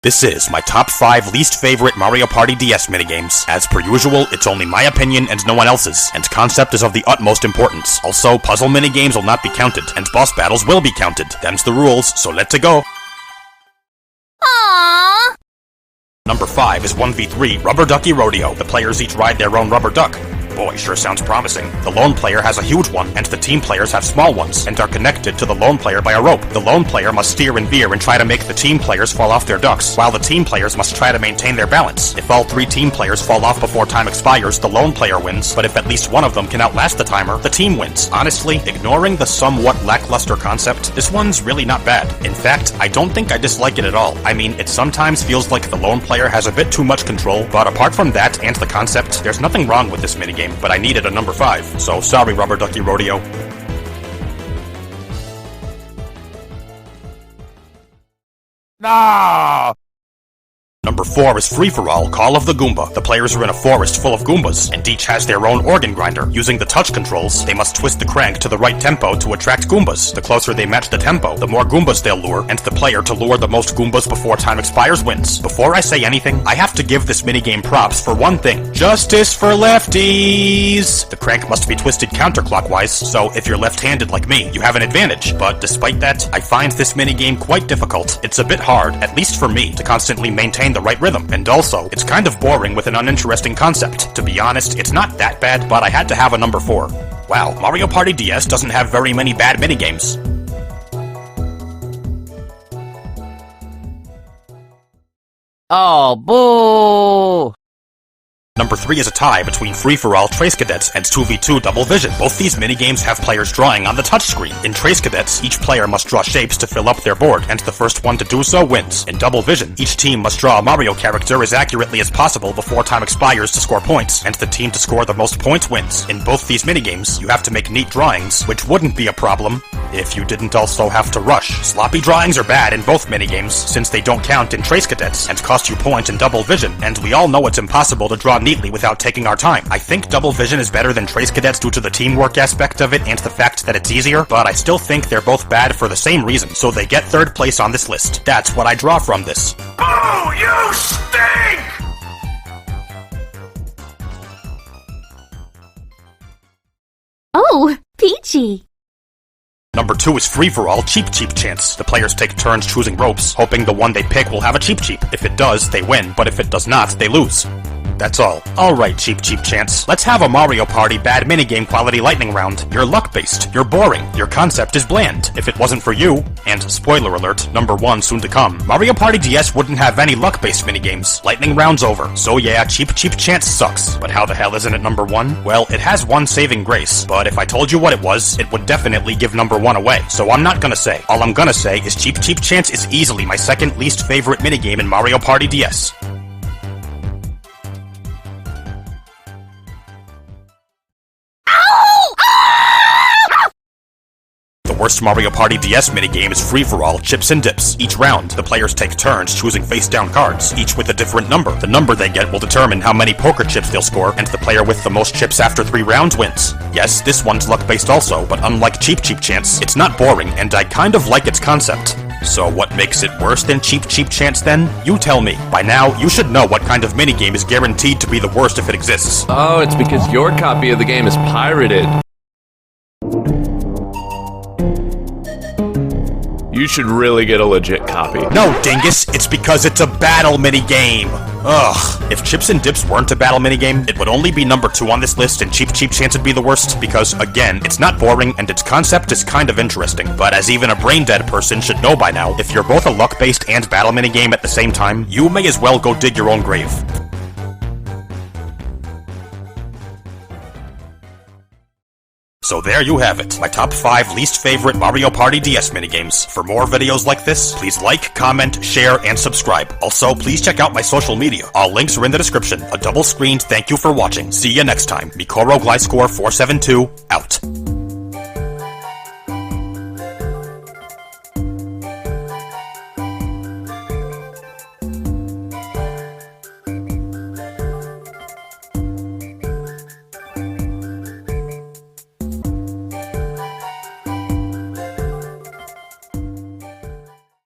This is my top 5 least favorite Mario Party DS minigames. As per usual, it's only my opinion and no one else's, and concept is of the utmost importance. Also, puzzle minigames will not be counted, and boss battles will be counted. Them's the rules, so let's go. Aww. Number 5 is 1v3 Rubber Ducky Rodeo. The players each ride their own rubber duck. Boy, sure sounds promising. The lone player has a huge one, and the team players have small ones, and are connected to the lone player by a rope. The lone player must steer and veer and try to make the team players fall off their ducks, while the team players must try to maintain their balance. If all 3 team players fall off before time expires, the lone player wins, but if at least one of them can outlast the timer, the team wins. Honestly, ignoring the somewhat lackluster concept, this one's really not bad. In fact, I don't think I dislike it at all. I mean, it sometimes feels like the lone player has a bit too much control, but apart from that and the concept, there's nothing wrong with this minigame, but I needed a number 5, so sorry Rubber Ducky Rodeo. No! Number 4 is Free-for-All Call of the Goomba. The players are in a forest full of Goombas, and each has their own organ grinder. Using the touch controls, they must twist the crank to the right tempo to attract Goombas. The closer they match the tempo, the more Goombas they'll lure, and the player to lure the most Goombas before time expires wins. Before I say anything, I have to give this minigame props for one thing. Justice for lefties! The crank must be twisted counterclockwise, so if you're left-handed like me, you have an advantage. But despite that, I find this minigame quite difficult. It's a bit hard, at least for me, to constantly maintain the right rhythm, and also, it's kind of boring with an uninteresting concept. To be honest, it's not that bad, but I had to have a number 4. Wow, Mario Party DS doesn't have very many bad minigames. Oh, boo! Number 3 is a tie between Free-for-All Trace Cadets and 2v2 Double Vision. Both these minigames have players drawing on the touchscreen. In Trace Cadets, each player must draw shapes to fill up their board, and the first one to do so wins. In Double Vision, each team must draw a Mario character as accurately as possible before time expires to score points, and the team to score the most points wins. In both these minigames, you have to make neat drawings, which wouldn't be a problem if you didn't also have to rush. Sloppy drawings are bad in both minigames, since they don't count in Trace Cadets, and cost you points in Double Vision, and we all know it's impossible to draw neatly without taking our time. I think Double Vision is better than Trace Cadets due to the teamwork aspect of it and the fact that it's easier, but I still think they're both bad for the same reason, so they get 3rd place on this list. That's what I draw from this. Oh, you stink! Oh, peachy! Number 2 is Free-for-All Cheep Cheep Chance. The players take turns choosing ropes, hoping the one they pick will have a Cheep Cheep. If it does, they win, but if it does not, they lose. That's all. Alright, Cheep Cheep Chance. Let's have a Mario Party bad minigame quality lightning round. You're luck-based. You're boring. Your concept is bland. If it wasn't for you, and spoiler alert, number 1 soon to come, Mario Party DS wouldn't have any luck-based minigames. Lightning round's over. So yeah, Cheep Cheep Chance sucks. But how the hell isn't it number 1? Well, it has one saving grace, but if I told you what it was, it would definitely give number 1 away. So I'm not gonna say. All I'm gonna say is Cheep Cheep Chance is easily my 2nd least favorite minigame in Mario Party DS. The worst Mario Party DS minigame is Free-for-All Chips and Dips. Each round, the players take turns choosing face-down cards, each with a different number. The number they get will determine how many poker chips they'll score, and the player with the most chips after 3 rounds wins. Yes, this one's luck-based also, but unlike Cheep Cheep Chance, it's not boring, and I kind of like its concept. So what makes it worse than Cheep Cheep Chance then? You tell me. By now, you should know what kind of minigame is guaranteed to be the worst if it exists. Oh, it's because your copy of the game is pirated. You should really get a legit copy. No, dingus, it's because it's a battle minigame. Ugh. If Chips and Dips weren't a battle minigame, it would only be number 2 on this list and Cheep Cheep Chance would be the worst, because, again, it's not boring and its concept is kind of interesting. But as even a brain-dead person should know by now, if you're both a luck-based and battle minigame at the same time, you may as well go dig your own grave. So there you have it, my top 5 least favorite Mario Party DS minigames. For more videos like this, please like, comment, share, and subscribe. Also, please check out my social media. All links are in the description. A double-screened thank you for watching. See ya next time. Mikoro Glyscore 472, out.